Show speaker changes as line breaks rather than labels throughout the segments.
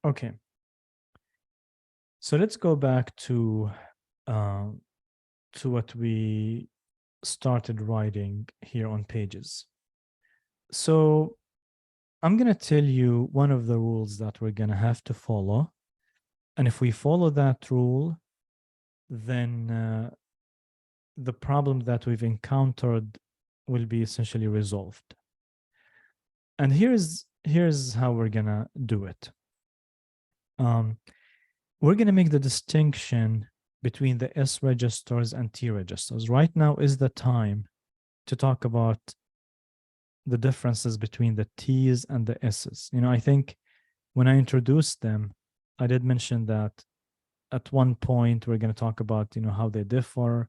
Okay. So let's go back to what we started writing here on pages. So I'm going to tell you one of the rules that we're going to have to follow. And if we follow that rule, then the problem that we've encountered will be essentially resolved. And here's how we're going to do it. We're going to make the distinction between the S registers and T registers. Right now is the time to talk about the differences between the T's and the S's. I think when I introduced them, I did mention that at one point we're going to talk about, how they differ,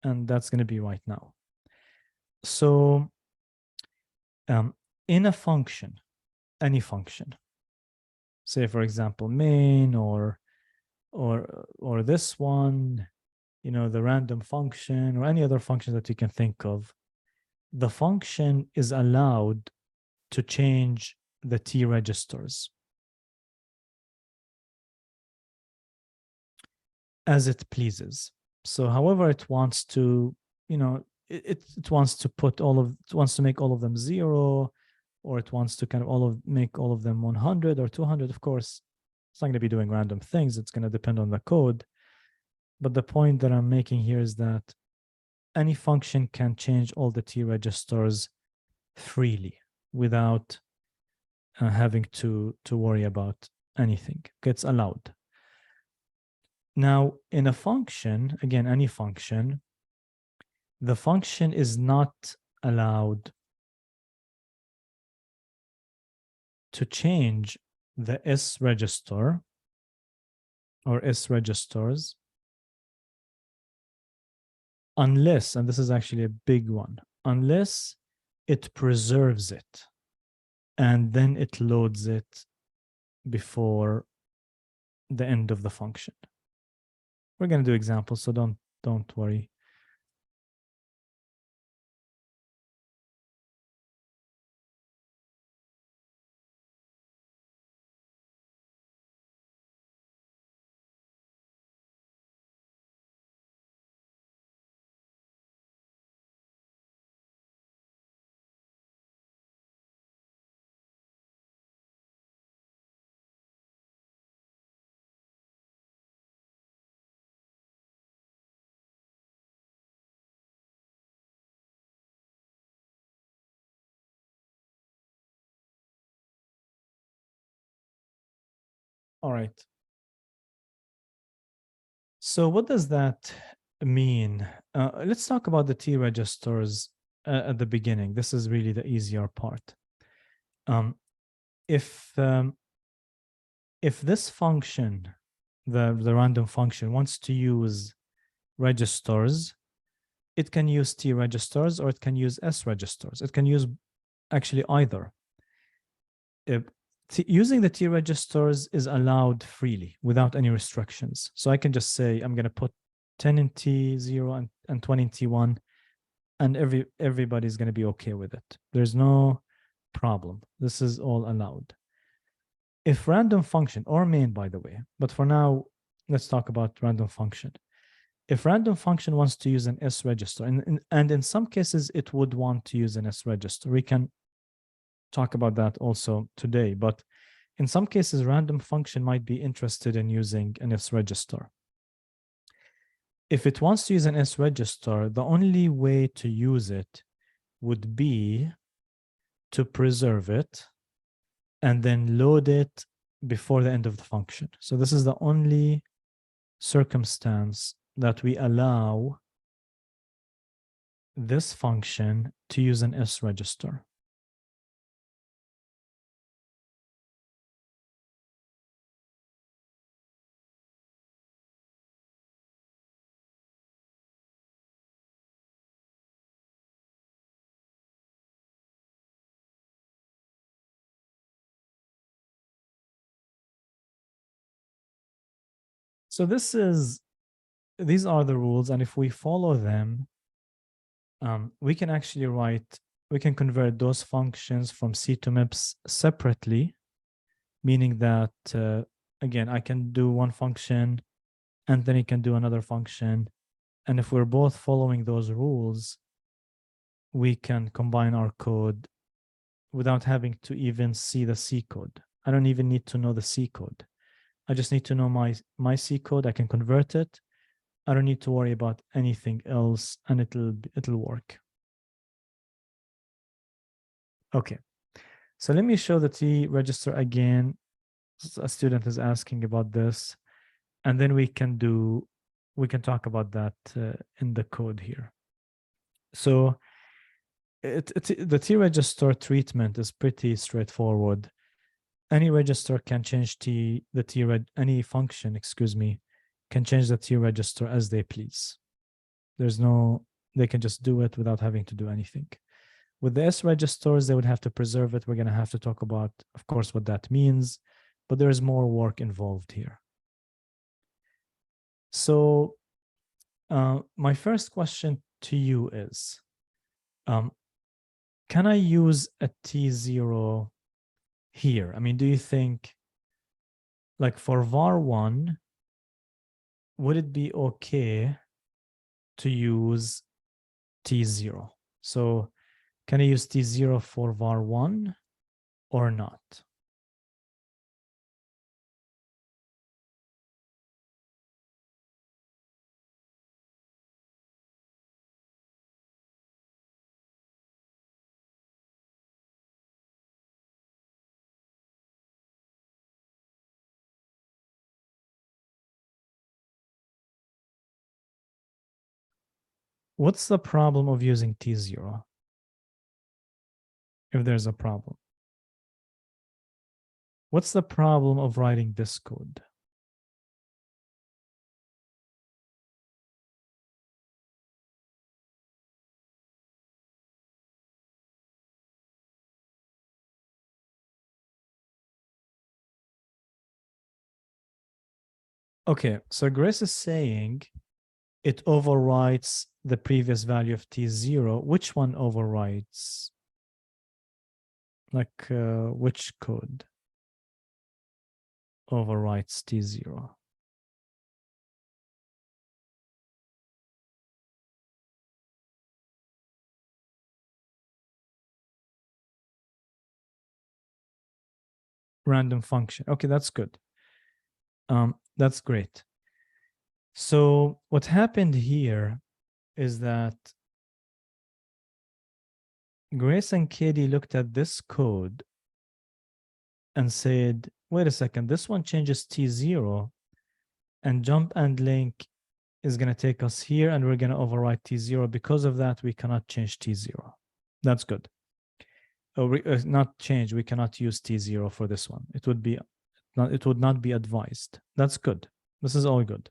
and that's going to be right now. So in a function, any function, say for example, main or this one, the random function or any other function that you can think of, the function is allowed to change the T registers as it pleases. So however it wants to, it wants to make all of them 0, or it wants to kind of make all of them 100 or 200. Of course, it's not going to be doing random things. It's going to depend on the code. But the point that I'm making here is that any function can change all the T registers freely without having to worry about anything. It's allowed. Now, in a function, again, any function, the function is not allowed to change the S register or S registers unless, and this is actually a big one, unless it preserves it and then it loads it before the end of the function. We're going to do examples, so don't worry. All right. So what does that mean? Let's talk about the T registers at the beginning. This is really the easier part. If this function, the random function, wants to use registers, it can use T registers or it can use S registers. It can use actually either. Using the T registers is allowed freely without any restrictions. So I can just say, I'm going to put 10 in T0 and 20 in T1, and everybody's going to be okay with it. There's no problem. This is all allowed. If random function, or main, by the way, but for now, let's talk about random function. If random function wants to use an S register, and in some cases, it would want to use an S register. We can talk about that also today, but in some cases, random function might be interested in using an S register. If it wants to use an S register, the only way to use it would be to preserve it and then load it before the end of the function. So this is the only circumstance that we allow this function to use an S register. So these are the rules, and if we follow them, we can actually convert those functions from C to MIPS separately meaning that, again, I can do one function, Anthony can do another function. And if we're both following those rules, we can combine our code without having to even see the C code. I don't even need to know the C code. I just need to know my C code. I can convert it. I don't need to worry about anything else, and it'll work. Okay, so let me show the T register again. A student is asking about this, and then we can talk about that in the code here. So the T register treatment is pretty straightforward. Any register can change any function, excuse me, can change the T register as they please. They can just do it without having to do anything. With the S registers, they would have to preserve it. We're going to have to talk about, of course, what that means, but there's more work involved here. So my first question to you is, can I use a T0 here? I mean, do you think, like for var1, would it be okay to use T0? So can I use T0 for var1 or not? What's the problem of using T0? If there's a problem. What's the problem of writing this code? Okay, so Grace is saying it overwrites the previous value of T0. Which one overwrites? Like which code overwrites T0? Random function. Okay, that's good. That's great. So what happened here is that Grace and Katie looked at this code and said, wait a second, this one changes T0 and jump and link is going to take us here and we're going to overwrite T0. Because of that, we cannot change T0. That's good. Not change, we cannot use T0 for this one. It would not be advised. That's good. This is all good.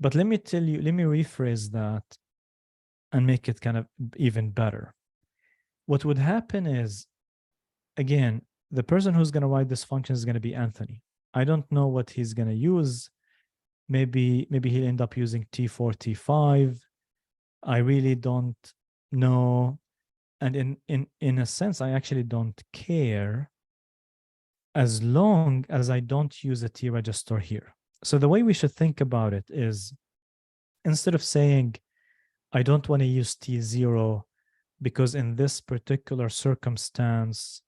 But let me rephrase that and make it kind of even better. What would happen is, again, the person who's going to write this function is going to be Anthony. I don't know what he's going to use. Maybe he'll end up using T4, T5. I really don't know. And in a sense, I actually don't care as long as I don't use a T register here. So the way we should think about it is, instead of saying, I don't want to use T0 because in this particular circumstance,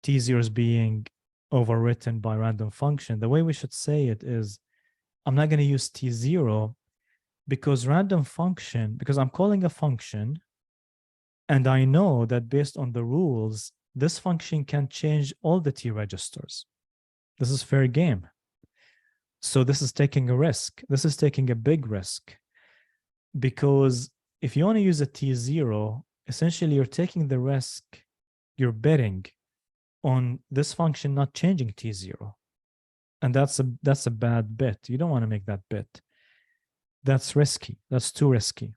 T0 is being overwritten by random function, the way we should say it is, I'm not going to use T0 because I'm calling a function, and I know that based on the rules, this function can change all the T registers. This is fair game. So this is taking a risk. This is taking a big risk, because if you want to use a T0, essentially you're taking the risk, you're betting on this function not changing T0. And that's a bad bet. You don't want to make that bet. That's risky. That's too risky.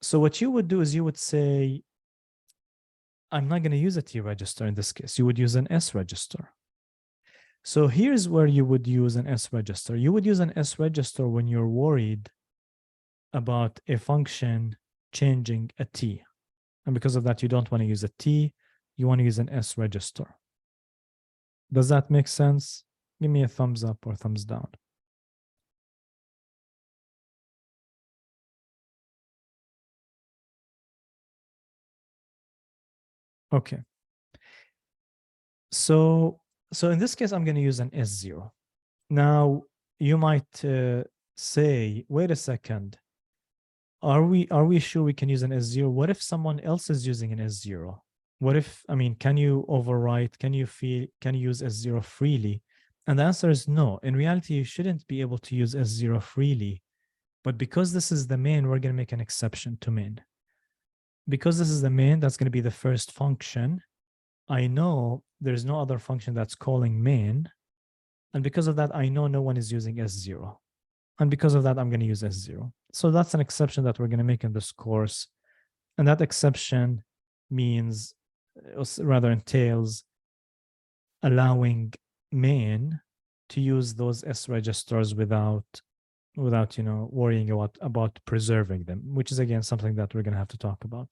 So what you would do is you would say, I'm not going to use a T register in this case. You would use an S register. So here's where you would use an S register. You would use an S register when you're worried about a function changing a T. And because of that, you don't want to use a T, you want to use an S register. Does that make sense? Give me a thumbs up or thumbs down. Okay. So in this case, I'm going to use an S0. Now, you might say, wait a second. Are we sure we can use an S0? What if someone else is using an S0? What if, I mean, can you overwrite? Can you use S0 freely? And the answer is no. In reality, you shouldn't be able to use S0 freely. But because this is the main, we're going to make an exception to main. Because this is the main, that's going to be the first function. I know there's no other function that's calling main. And because of that, I know no one is using S0. And because of that, I'm going to use S0. So that's an exception that we're going to make in this course. And that exception means, rather entails, allowing main to use those S registers without worrying about preserving them, which is again something that we're going to have to talk about.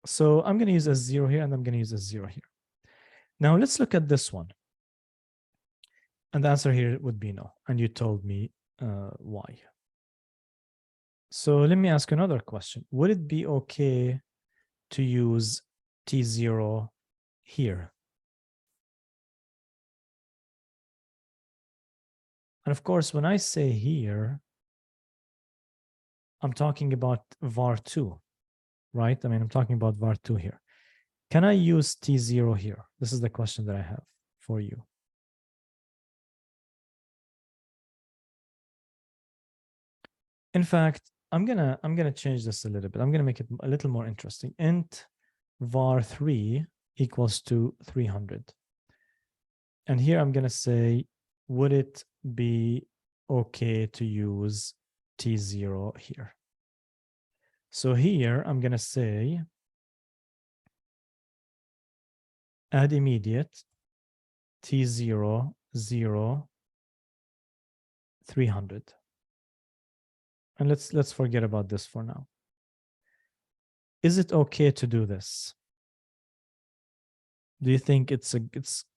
So I'm going to use S0 here, and I'm going to use S0 here. Now let's look at this one. And the answer here would be no. And you told me why. So let me ask another question. Would it be okay to use T0 here? And of course, when I say here, I'm talking about var2, right? I mean, I'm talking about var2 here. Can I use T0 here? This is the question that I have for you. In fact, I'm gonna change this a little bit. I'm gonna make it a little more interesting. Int var3 equals to 300. And here I'm gonna say, would it be okay to use T0 here? So here I'm gonna say add immediate T0 0 300. And let's forget about this for now. Is it okay to do this? Do you think it's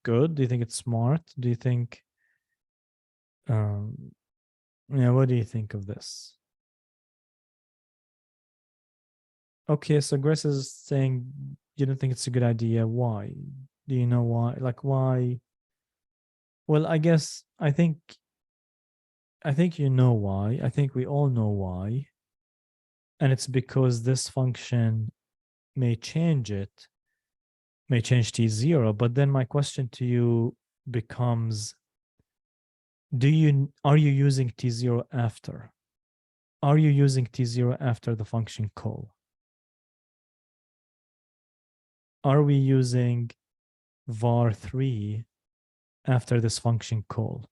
good? Do you think it's smart? Do you think what do you think of this? Okay, so Grace is saying you don't think it's a good idea. Why? Do you know why? Like why? Well, I guess I think you know why. I think we all know why. And it's because this function may change T0. But then my question to you becomes, are you using T0 after? Are you using T0 after the function call? Are we using var3 after this function call?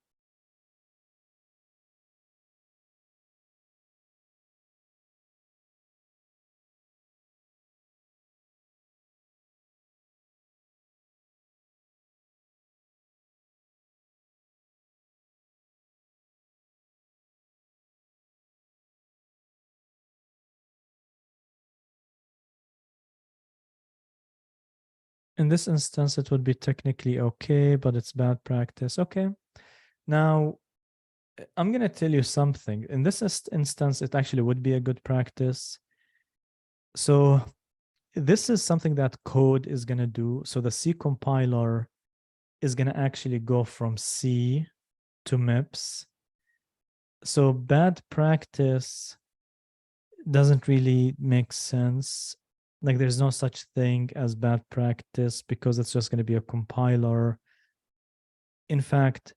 In this instance, it would be technically okay, but it's bad practice. Okay. Now, I'm going to tell you something. In this instance, it actually would be a good practice. So this is something that code is going to do. So the C compiler is going to actually go from C to MIPS. So bad practice doesn't really make sense. Like there's no such thing as bad practice because it's just going to be a compiler. In fact,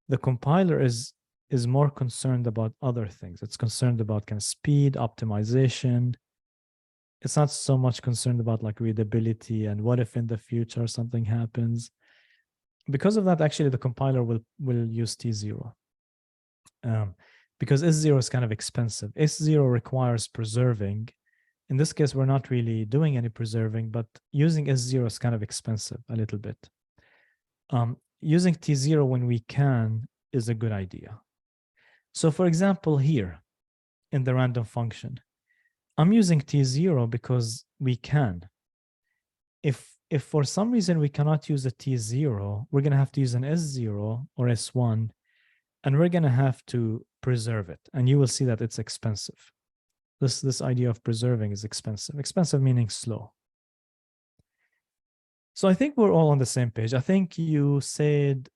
the compiler is more concerned about other things. It's concerned about kind of speed, optimization. It's not so much concerned about like readability and what if in the future something happens. Because of that, actually, the compiler will use T0. Because S0 is kind of expensive. S0 requires preserving. In this case, we're not really doing any preserving, but using S0 is kind of expensive a little bit. Using T0 when we can is a good idea. So for example, here in the random function, I'm using T0 because we can. if for some reason we cannot use a T0, we're going to have to use an S0 or S1, and we're going to have to preserve it. And you will see that it's expensive. This idea of preserving is expensive. Expensive meaning slow. So I think we're all on the same page. I think you said,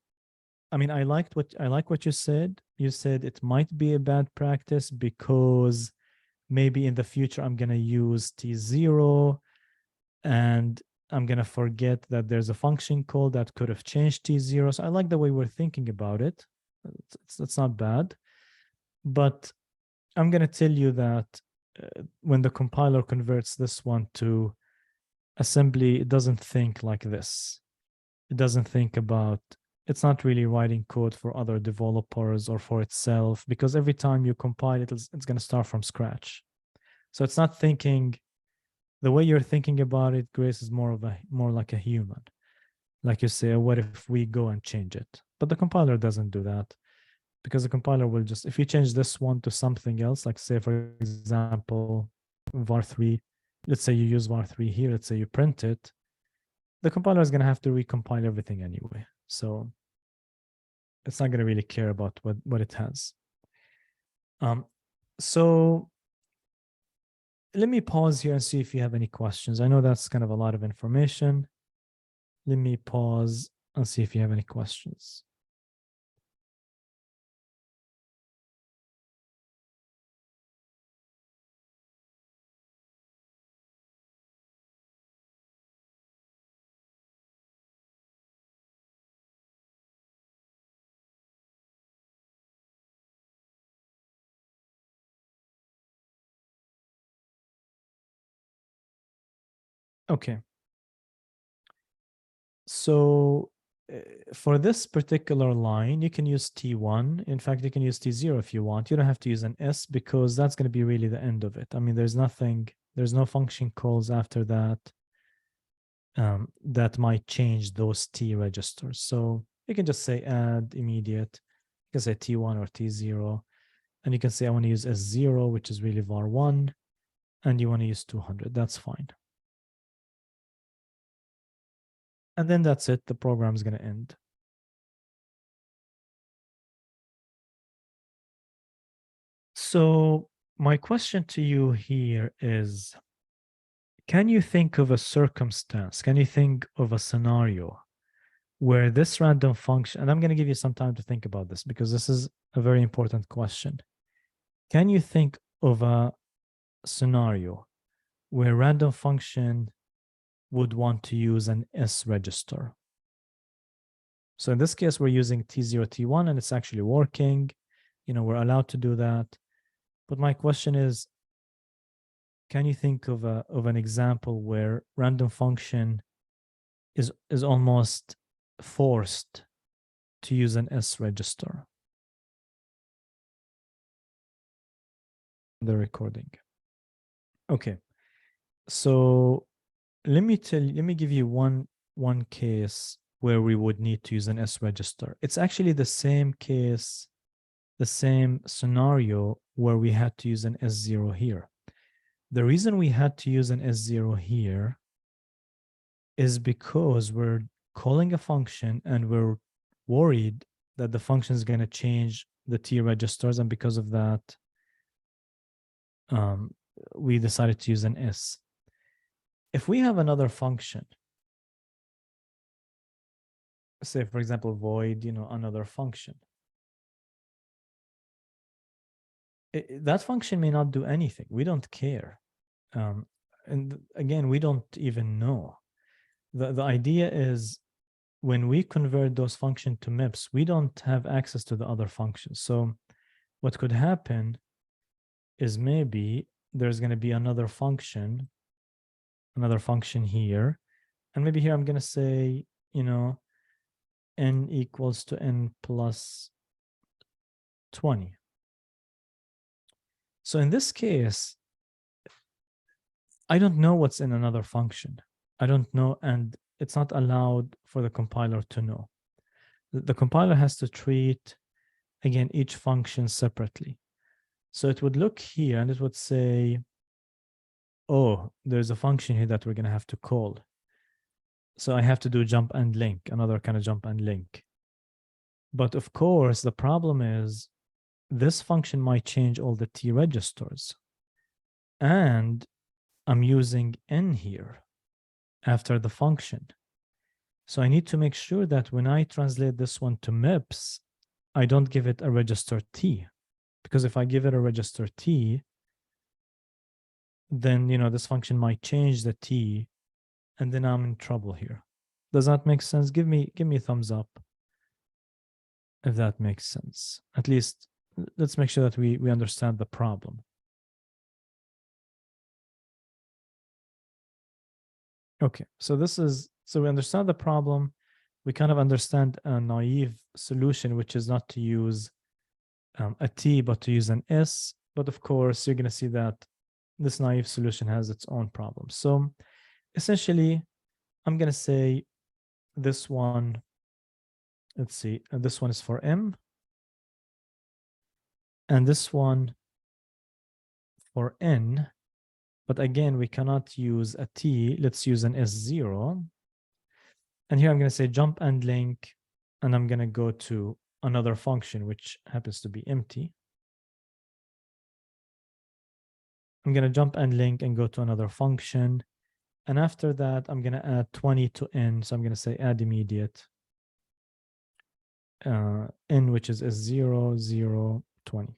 I mean, I like what you said. You said it might be a bad practice because maybe in the future I'm going to use T0 and I'm going to forget that there's a function call that could have changed T0. So I like the way we're thinking about it. It's not bad. But I'm going to tell you that when the compiler converts this one to assembly, it doesn't think like this. It doesn't think about, it's not really writing code for other developers or for itself, because every time you compile it, it's going to start from scratch. So it's not thinking the way you're thinking about it, Grace, is more like a human. Like you say, what if we go and change it? But the compiler doesn't do that, because the compiler will just, if you change this one to something else, like say, for example, var3, let's say you use var3 here, let's say you print it, the compiler is going to have to recompile everything anyway. So it's not going to really care about what it has. So let me pause here and see if you have any questions. I know that's kind of a lot of information. Let me pause and see if you have any questions. Okay. So for this particular line, you can use T1. In fact, you can use T0 if you want. You don't have to use an S because that's going to be really the end of it. I mean, there's no function calls after that that might change those T registers. So you can just say add immediate. You can say T1 or T0. And you can say I want to use S0, which is really var1. And you want to use 200. That's fine. And then that's it. The program is going to end. So my question to you here is, can you think of a circumstance? Can you think of a scenario where this random function, and I'm going to give you some time to think about this because this is a very important question. Can you think of a scenario where random function would want to use an S register? So in this case, we're using T0, T1, and it's actually working. We're allowed to do that. But my question is, can you think of an example where random function is almost forced to use an S register? The recording. Okay. So let me give you one case where we would need to use an S register. It's actually the same case, the same scenario where we had to use an S0 here. The reason we had to use an S0 here is because we're calling a function and we're worried that the function is going to change the T registers, and because of that, we decided to use an S. If we have another function, say for example void, another function, that function may not do anything. We don't care, and again, we don't even know. The idea is, when we convert those functions to MIPS, we don't have access to the other functions. So what could happen is maybe there's going to be another function here. And maybe here I'm going to say, n equals to n plus 20. So in this case, I don't know what's in another function. I don't know, and it's not allowed for the compiler to know. The compiler has to treat, again, each function separately. So it would look here and it would say, oh, there's a function here that we're going to have to call. So I have to do jump and link, another kind of jump and link. But of course, the problem is this function might change all the T registers. And I'm using N here after the function. So I need to make sure that when I translate this one to MIPS, I don't give it a register T. Because if I give it a register T, then this function might change the T, and then I'm in trouble here. Does that make sense? Give me a thumbs up if that makes sense. At least let's make sure that we understand the problem. Okay, so we understand the problem. We kind of understand a naive solution, which is not to use a T, but to use an S. But of course, you're going to see that this naive solution has its own problems. So essentially, I'm going to say this one, let's see, this one is for M, and this one for N. But again, we cannot use a T. Let's use an S0. And here I'm going to say jump and link, and I'm going to go to another function, which happens to be empty. I'm going to jump and link and go to another function. And after that, I'm going to add 20 to N. So I'm going to say add immediate N, which is S0, 0, 20.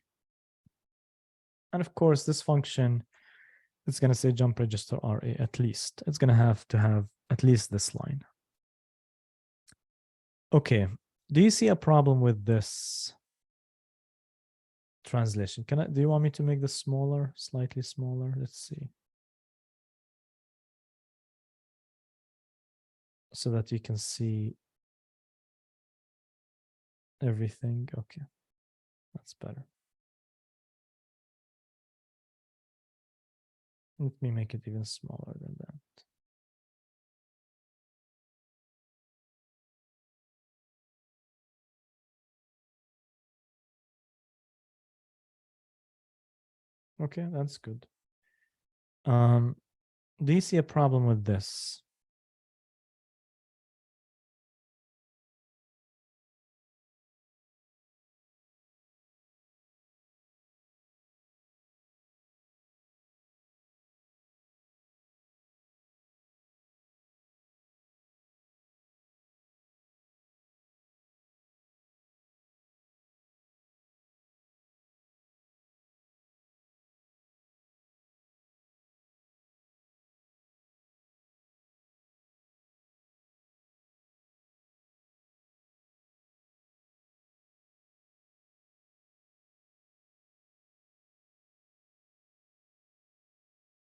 And of course, this function, it's going to say jump register RA at least. It's going to have at least this line. Okay, do you see a problem with this translation? Do you want me to make this smaller, slightly smaller? Let's see. So that you can see everything. Okay, that's better. Let me make it even smaller than that. Okay, that's good. Do you see a problem with this?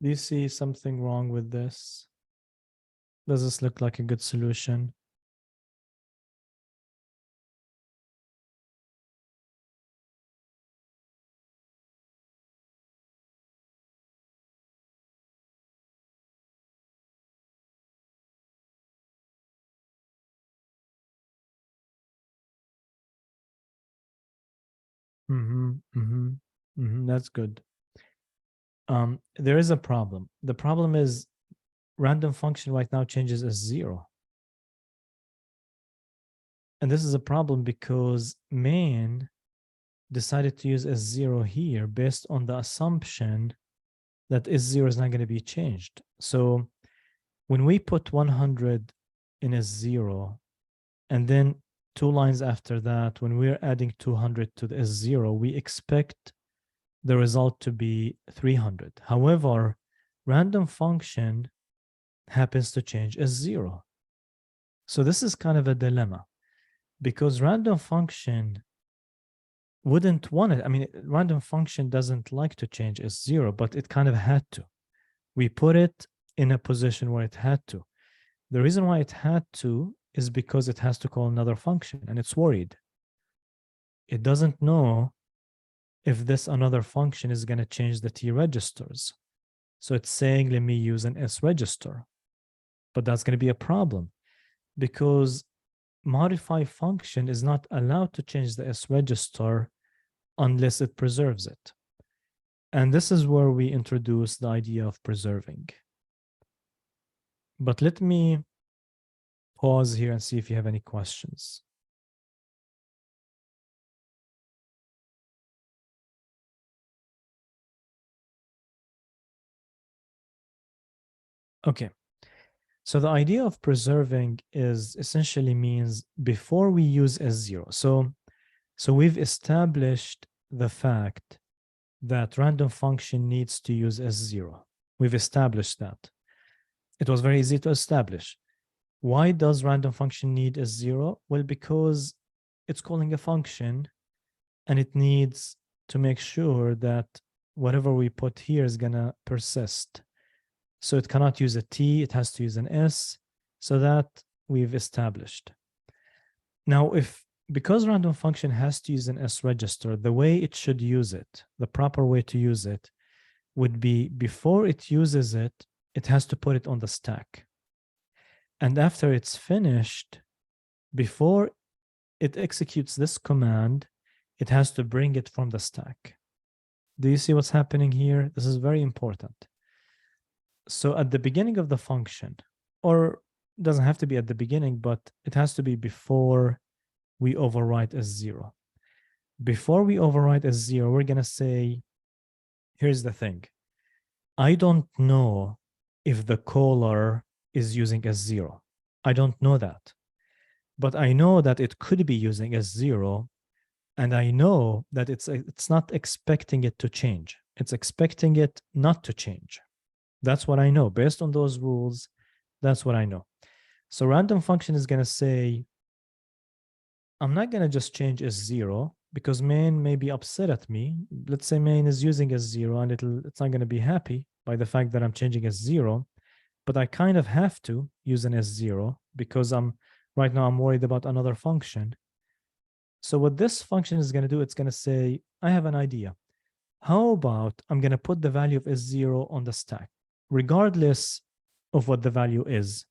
Do you see something wrong with this? Does this look like a good solution? That's good. There is a problem. The problem is random function right now changes as 0. And this is a problem because main decided to use S0 here based on the assumption that S0 is not going to be changed. So when we put 100 in S0, and then 2 lines after that, when we're adding 200 to the S0, we expect the result to be 300. However, random function happens to change S0. So this is kind of a dilemma because random function wouldn't want it. I mean, random function doesn't like to change S0, but it kind of had to. We put it in a position where it had to. The reason why it had to is because it has to call another function and it's worried. It doesn't know if this another function is going to change the T registers. So it's saying, let me use an S register. But that's going to be a problem because modify function is not allowed to change the S register unless it preserves it. And this is where we introduce the idea of preserving. But let me pause here and see if you have any questions. Okay. So the idea of preserving is essentially means before we use S0. So we've established the fact that random function needs to use S0. We've established that. It was very easy to establish. Why does random function need S0? Well, because it's calling a function and it needs to make sure that whatever we put here is gonna persist. So it cannot use a T, it has to use an S, so that we've established. Now, because random function has to use an S register, the way it should use it, the proper way to use it, would be before it uses it, it has to put it on the stack. And after it's finished, before it executes this command, it has to bring it from the stack. Do you see what's happening here? This is very important. So at the beginning of the function, or it doesn't have to be at the beginning, but it has to be before we overwrite S0. Before we overwrite S0, we're going to say, here's the thing. I don't know if the caller is using S0. I don't know that. But I know that it could be using S0, and I know that it's not expecting it to change. It's expecting it not to change. That's what I know. Based on those rules, that's what I know. So random function is going to say, I'm not going to just change S0 because main may be upset at me. Let's say main is using S0 and it's not going to be happy by the fact that I'm changing S0, but I kind of have to use an S0 because right now I'm worried about another function. So what this function is going to do, it's going to say, I have an idea. How about I'm going to put the value of S0 on the stack, regardless of what the value is,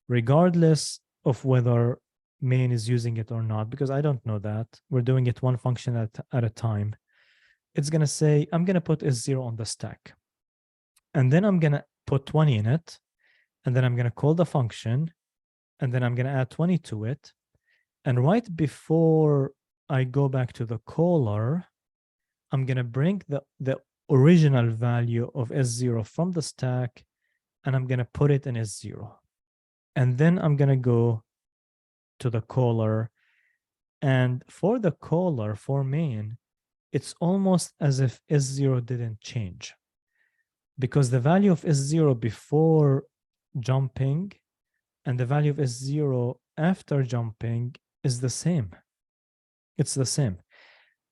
regardless of whether main is using it or not, because I don't know that. We're doing it one function at a time. It's going to say, I'm going to put S0 on the stack. And then I'm going to put 20 in it. And then I'm going to call the function. And then I'm going to add 20 to it. And right before I go back to the caller, I'm going to bring the original value of S0 from the stack, and I'm going to put it in S0. And then I'm going to go to the caller. And for the caller, for main, it's almost as if S0 didn't change. Because the value of S0 before jumping and the value of S0 after jumping is the same. It's the same.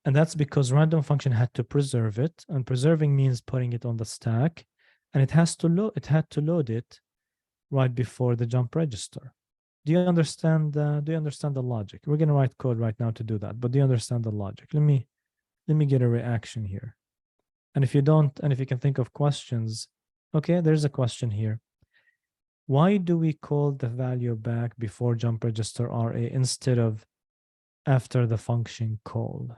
And that's because random function had to preserve it, and preserving means putting it on the stack, and it had to load it right before the jump register. Do you understand the logic? We're going to write code right now to do that, but do you understand the logic? Let me get a reaction here. And if you don't, and if you can think of questions, okay, there's a question here. Why do we call the value back before jump register RA instead of after the function call?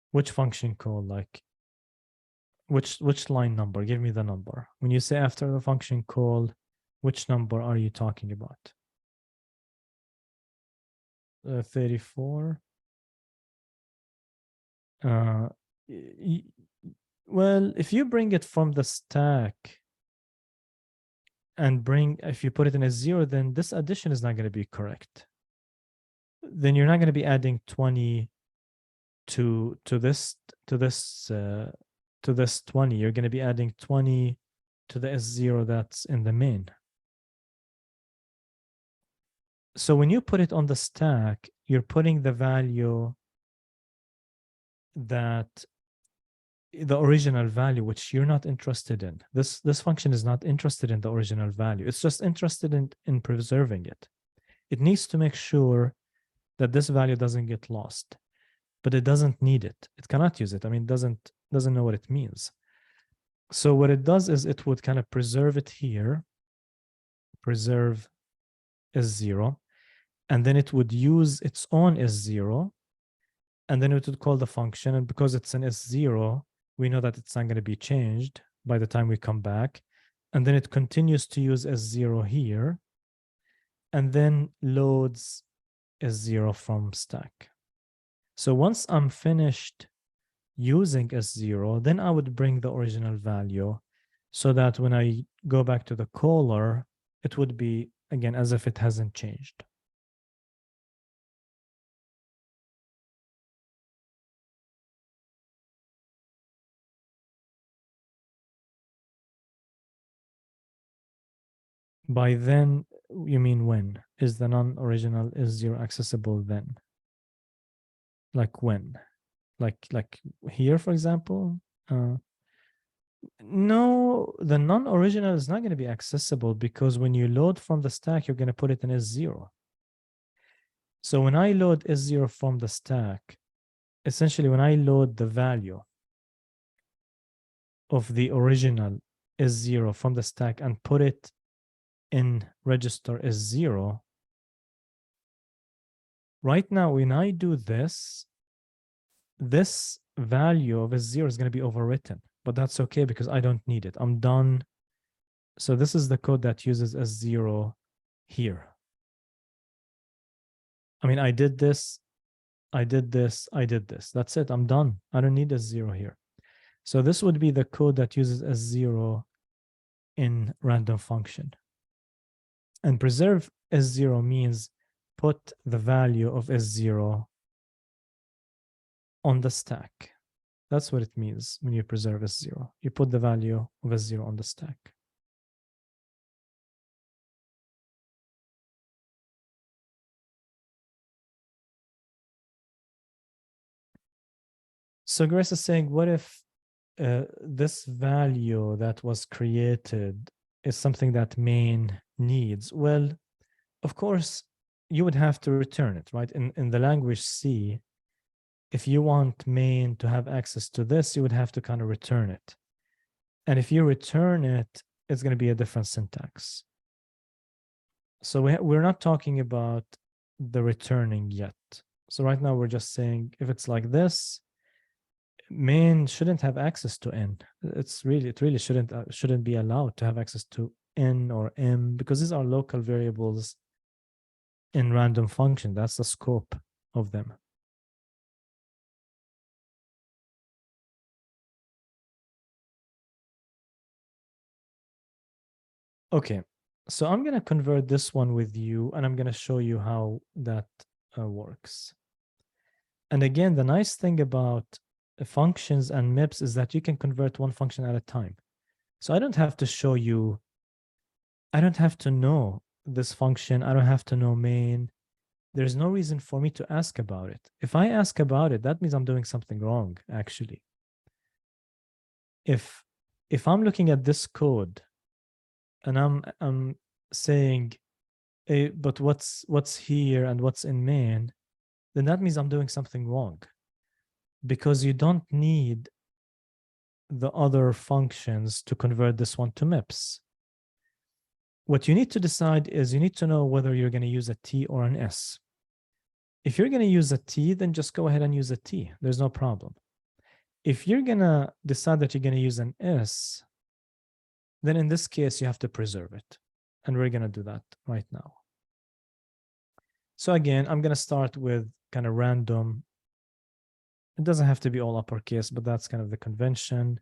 Which function call? Like which line number? Give me the number. When you say after the function call, which number are you talking about? 34. Well, if you bring it from the stack and if you put it in S0, then this addition is not going to be correct. Then you're not going to be adding 20 to this 20. You're going to be adding 20 to the S0 that's in the main. So when you put it on the stack, you're putting the value that the original value, which you're not interested in. This function is not interested in the original value. It's just interested in preserving it. It needs to make sure that this value doesn't get lost, but it doesn't need it. It cannot use it. I mean, it doesn't know what it means. So what it does is it would kind of preserve it here, preserve S0, and then it would use its own S0, and then it would call the function. And because it's an S0, we know that it's not going to be changed by the time we come back. And then it continues to use S0 here. and then loads S0 from stack. So once I'm finished using S0, then I would bring the original value so that when I go back to the caller, it would be, again, as if it hasn't changed. By then, you mean when? Is the non-original S0 accessible then? Like when? Like here, for example? No, the non-original is not going to be accessible because when you load from the stack, you're going to put it in S0. So when I load S0 from the stack, essentially when I load the value of the original S0 from the stack and put it in register S0, right now when I do this, this value of S0 is going to be overwritten, but that's okay because I don't need it. I'm done. So this is the code that uses S0 here. I mean, I did this, I did this, I did this. That's it. I'm done. I don't need S0 here. So this would be the code that uses S0 in random function. And preserve S0 means put the value of S0 on the stack. That's what it means when you preserve S0. You put the value of S0 on the stack. So Grace is saying, what if this value that was created is something that main needs? Well, of course, you would have to return it, right? In the language C, if you want main to have access to this, you would have to kind of return it. And if you return it, it's going to be a different syntax. So we're not talking about the returning yet. So right now we're just saying if it's like this, main shouldn't have access to n. It really shouldn't be allowed to have access to n or m because these are local variables in random function. That's the scope of them. Okay, so I'm going to convert this one with you and I'm going to show you how that works. And again, the nice thing about functions and MIPS is that you can convert one function at a time. So I don't have to show you, I don't have to know this function. I don't have to know main. There's no reason for me to ask about it. If I ask about it, that means I'm doing something wrong, actually. If I'm looking at this code and I'm saying, hey, but what's here and what's in main, then that means I'm doing something wrong because you don't need the other functions to convert this one to MIPS. What you need to decide is you need to know whether you're going to use a T or an S. If you're going to use a T, then just go ahead and use a T. There's no problem. If you're going to decide that you're going to use an S, then in this case, you have to preserve it. And we're going to do that right now. So again, I'm going to start with kind of random. It doesn't have to be all uppercase, but that's kind of the convention.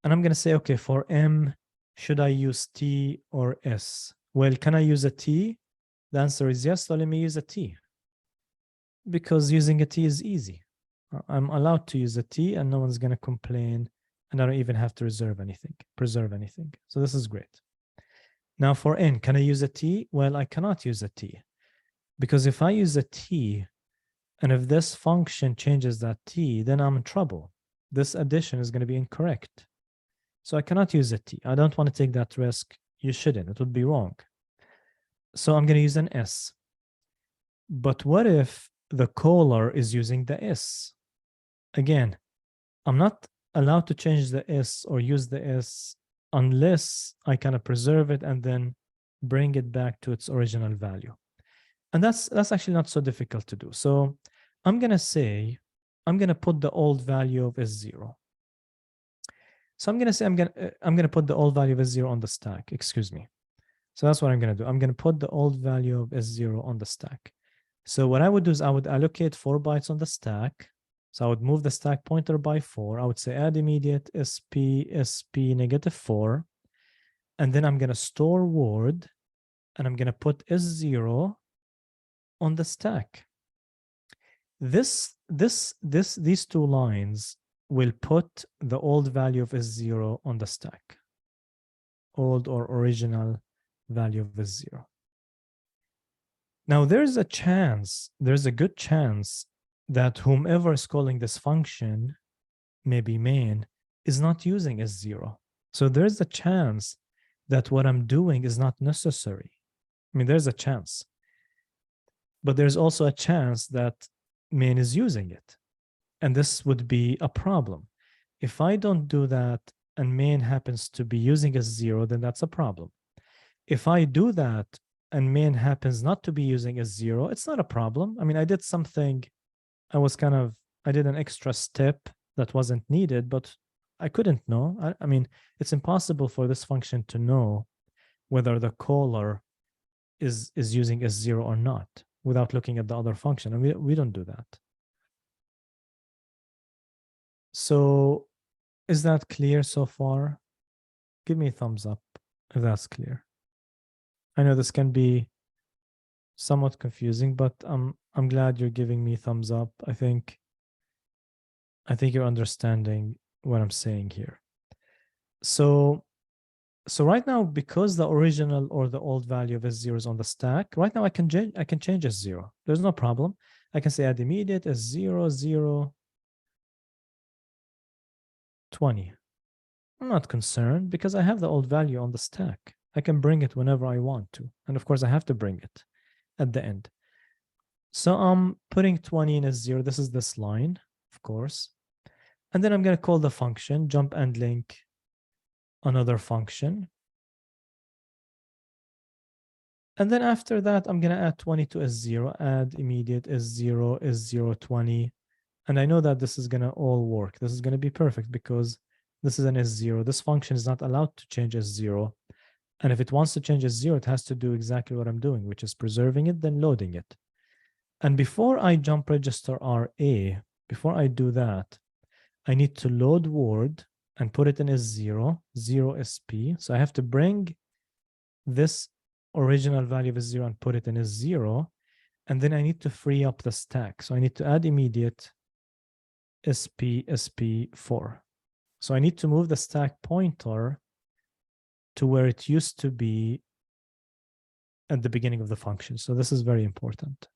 And I'm going to say, okay, for M, should I use T or S? Well, can I use a T? The answer is yes, so let me use a T. Because using a T is easy. I'm allowed to use a T and no one's going to complain and I don't even have to preserve anything. So this is great. Now for N, can I use a T? Well, I cannot use a T because if I use a T and if this function changes that T, then I'm in trouble. This addition is going to be incorrect. So I cannot use a T. I don't want to take that risk. You shouldn't. It would be wrong. So I'm going to use an S. But what if the caller is using the S? Again, I'm not allowed to change the S or use the S unless I kind of preserve it and then bring it back to its original value. And that's actually not so difficult to do. So I'm going to say, I'm going to put the old value of S0. So I'm going to say I'm going to put the old value of S0 on the stack. Excuse me. So that's what I'm going to do. I'm going to put the old value of S0 on the stack. So what I would do is I would allocate 4 bytes on the stack. So I would move the stack pointer by 4. I would say add immediate SP negative 4. And then I'm going to store word, and I'm going to put S0 on the stack. These two lines will put the old value of S0 on the stack. Old or original value of S0. Now there's a good chance that whomever is calling this function, maybe main, is not using S0. So there's a chance that what I'm doing is not necessary. I mean, there's a chance. But there's also a chance that main is using it. And this would be a problem. If I don't do that and main happens to be using S0, then that's a problem. If I do that and main happens not to be using S0, it's not a problem. I mean, I did something, I did an extra step that wasn't needed, but I couldn't know. I mean, it's impossible for this function to know whether the caller is using S0 or not without looking at the other function. And we don't do that. So is that clear so far? Give me a thumbs up if that's clear. I know this can be somewhat confusing, but I'm glad you're giving me thumbs up. I think you're understanding what I'm saying here. So right now, because the original or the old value of S0 is on the stack, right now I can change S0. There's no problem. I can say add immediate S0, 0, 20. I'm not concerned because I have the old value on the stack. I can bring it whenever I want to. And of course, I have to bring it at the end. So I'm putting 20 in S0. This is this line, of course. And then I'm going to call the function, jump and link another function. And then after that, I'm going to add 20 to S0, add immediate S0, S0, 20. And I know that this is going to all work. This is going to be perfect because this is an S0. This function is not allowed to change S0. And if it wants to change S0, it has to do exactly what I'm doing, which is preserving it, then loading it. And before I jump register RA, before I do that, I need to load word and put it in S0, 0 SP. So I have to bring this original value of S0 and put it in S0. And then I need to free up the stack. So I need to add immediate SP4. So I need to move the stack pointer to where it used to be at the beginning of the function. So this is very important.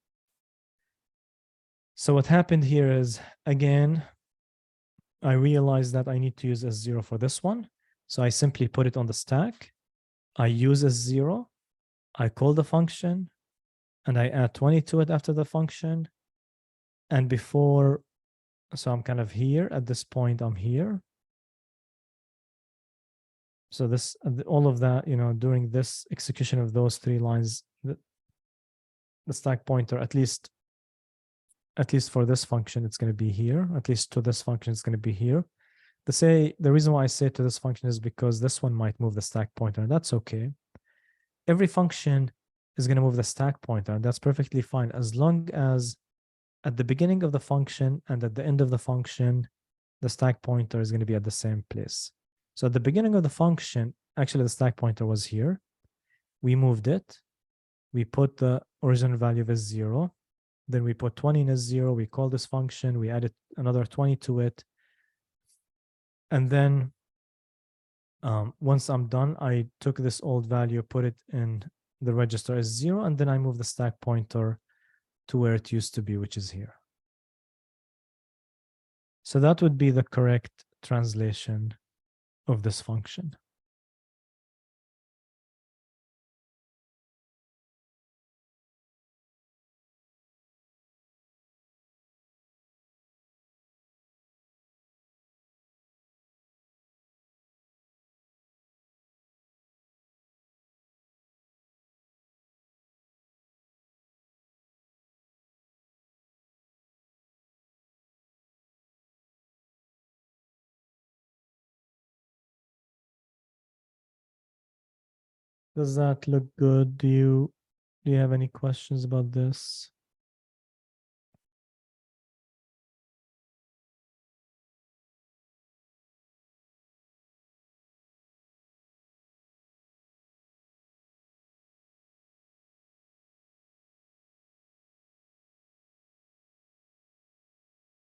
So what happened here is, again, I realized that I need to use S0 for this one. So I simply put it on the stack. I use S0. I call the function and I add 20 to it after the function. And before, so I'm kind of here. At this point, I'm here. So this, all of that, during this execution of those 3 lines, the stack pointer, at least for this function, it's going to be here. At least to this function, it's going to be here. The reason why I say to this function is because this one might move the stack pointer, and that's okay. Every function is going to move the stack pointer, and that's perfectly fine as long as at the beginning of the function and at the end of the function, the stack pointer is going to be at the same place. So at the beginning of the function, actually the stack pointer was here. We moved it. We put the original value of S0. Then we put 20 in S0. We call this function. We added another 20 to it. And then once I'm done, I took this old value, put it in the register as 0, and then I move the stack pointer to where it used to be, which is here. So that would be the correct translation of this function. Does that look good? Do you have any questions about this?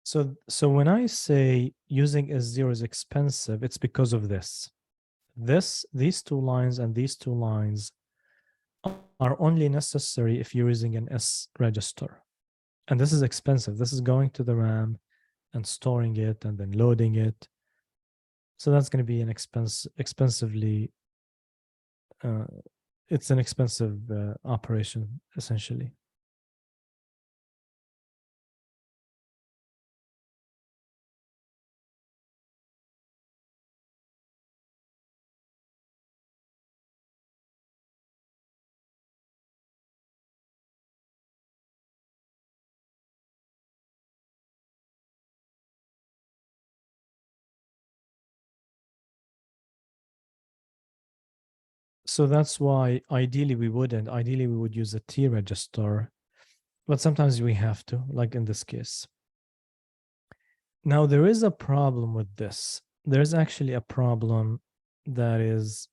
So when I say using S0 is expensive, it's because of this. These two lines and these two lines are only necessary if you're using an S register. And this is expensive. This is going to the RAM and storing it and then loading it. So that's going to be an expensively, uh, it's an expensive operation, essentially. So that's why ideally we wouldn't. Ideally, we would use a T register, but sometimes we have to, like in this case. Now, there is a problem with this. There's actually a problem that is,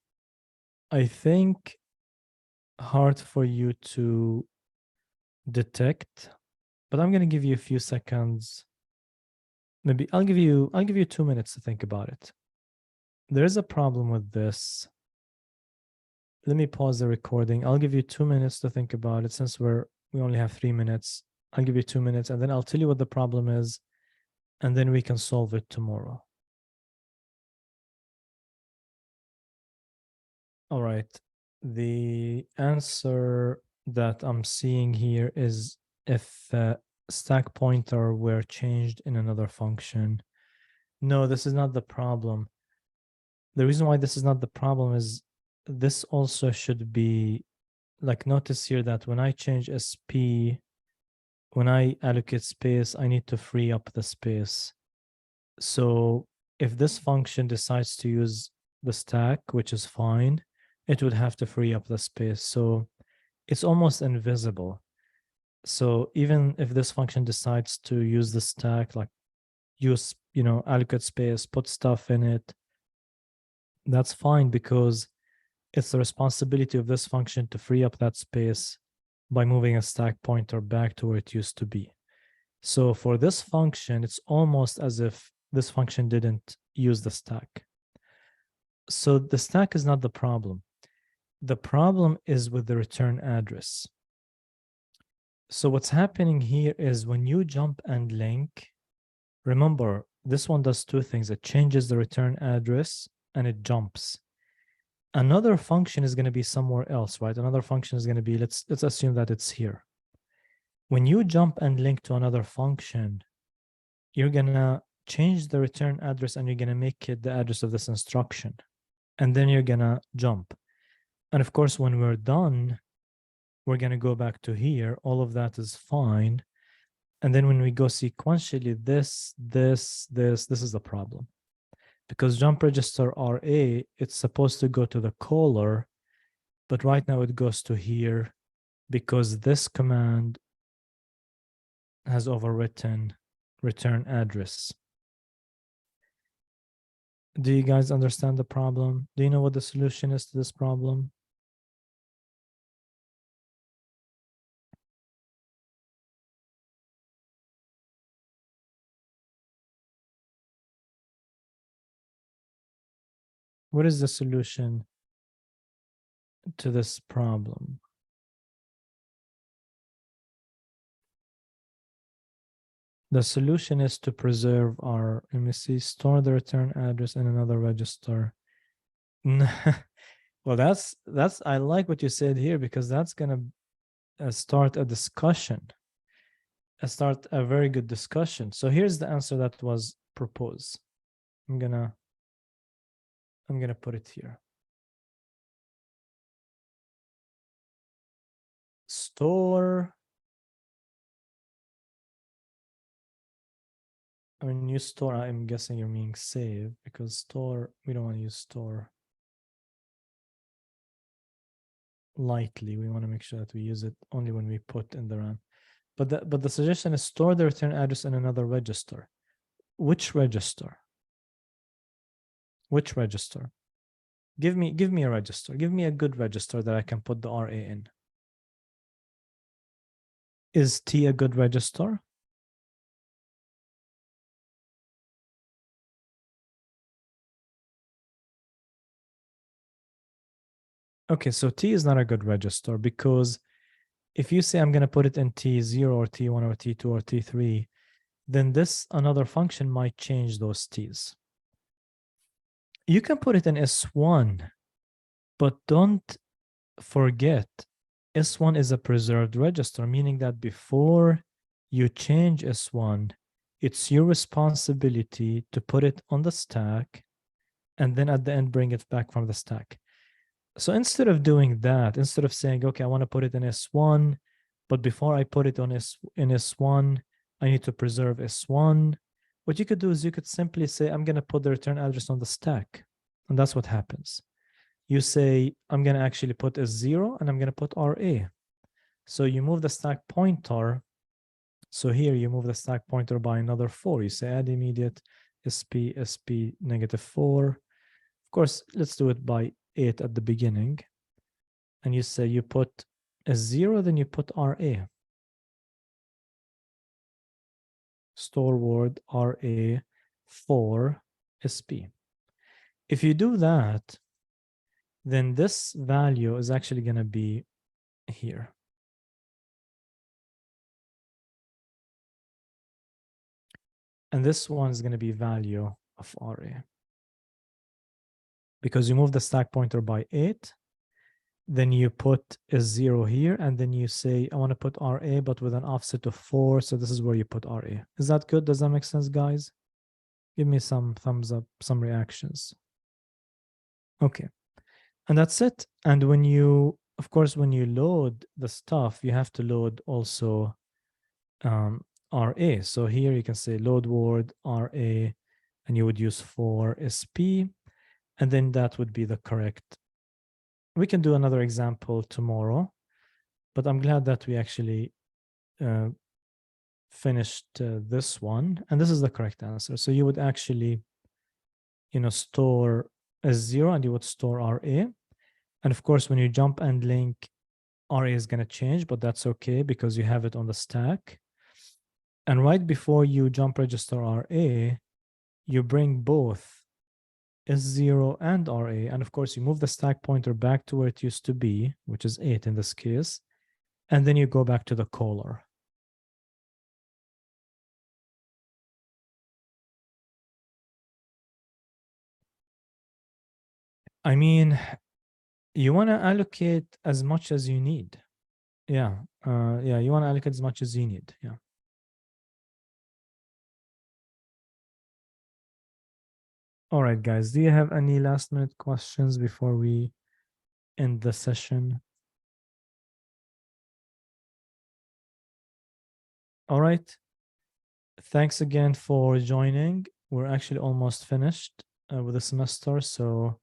I think, hard for you to detect, but I'm going to give you a few seconds. Maybe I'll give you 2 minutes to think about it. There is a problem with this. Let me pause the recording. I'll give you 2 minutes to think about it since we only have 3 minutes. I'll give you 2 minutes and then I'll tell you what the problem is, and then we can solve it tomorrow. All right. The answer that I'm seeing here is if stack pointer were changed in another function. No, this is not the problem. The reason why this is not the problem is this also should be, like, notice here that when I change SP, when I allocate space, I need to free up the space. So if this function decides to use the stack, which is fine, it would have to free up the space. So it's almost invisible. So even if this function decides to use the stack, like use, allocate space, put stuff in it, that's fine because it's the responsibility of this function to free up that space by moving a stack pointer back to where it used to be. So for this function, it's almost as if this function didn't use the stack. So the stack is not the problem. The problem is with the return address. So what's happening here is when you jump and link, remember, this one does two things. It changes the return address and it jumps. Another function is going to be somewhere else, right? Another function is going to be, let's assume that it's here. When you jump and link to another function, you're going to change the return address and you're going to make it the address of this instruction. And then you're going to jump. And of course, when we're done, we're going to go back to here. All of that is fine. And then when we go sequentially, this is the problem. Because jump register RA, it's supposed to go to the caller, but right now it goes to here because this command has overwritten return address. Do you guys understand the problem? Do you know what the solution is to this problem? What is the solution to this problem? The solution is to preserve our, let me see, store the return address in another register. Well, that's I like what you said here because that's gonna start a discussion, start a very good discussion. So here's the answer that was proposed. I'm gonna put it here. Store. When you store, I'm guessing you're meaning save because store, we don't want to use store. lightly. We want to make sure that we use it only when we put in the RAM. But the suggestion is store the return address in another register. Which register? Which register? Give me a register. Give me a good register that I can put the RA in. Is T a good register? Okay, so T is not a good register because if you say I'm going to put it in T0 or T1 or T2 or T3, then this another function might change those T's. You can put it in S1, but don't forget S1 is a preserved register, meaning that before you change S1, it's your responsibility to put it on the stack and then at the end bring it back from the stack. So instead of doing that, instead of saying, okay, I want to put it in S1, but before I put it on in S1, I need to preserve S1. What you could do is you could simply say, I'm going to put the return address on the stack. And that's what happens. You say, I'm going to actually put S0 and I'm going to put RA. So you move the stack pointer. So here you move the stack pointer by another 4. You say add immediate SP, SP -4. Of course, let's do it by 8 at the beginning. And you say you put S0, then you put RA. Store word RA 4 SP. If you do that, then this value is actually going to be here. And this one is going to be value of RA. Because you move the stack pointer by 8, then you put a 0 here, and then you say, I want to put RA, but with an offset of 4. So this is where you put RA. Is that good? Does that make sense, guys? Give me some thumbs up, some reactions. Okay. And that's it. And when you, of course, when you load the stuff, you have to load also RA. So here you can say load word RA, and you would use 4 SP, and then that would be the correct. We can do another example tomorrow, but I'm glad that we actually finished this one, and this is the correct answer. So you would actually, store S0 and you would store RA. And of course, when you jump and link, RA is going to change, but that's okay because you have it on the stack. And right before you jump register RA, you bring both S0 and RA. And of course, you move the stack pointer back to where it used to be, which is 8 in this case. And then you go back to the caller. I mean, you want to allocate as much as you need. Yeah. You want to allocate as much as you need. Yeah. All right, guys. Do you have any last minute questions before we end the session? All right. Thanks again for joining. We're actually almost finished with the semester. So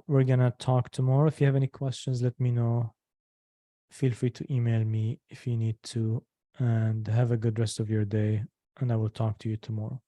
we're going to talk tomorrow. If you have any questions, let me know. Feel free to email me if you need to. And have a good rest of your day. And I will talk to you tomorrow.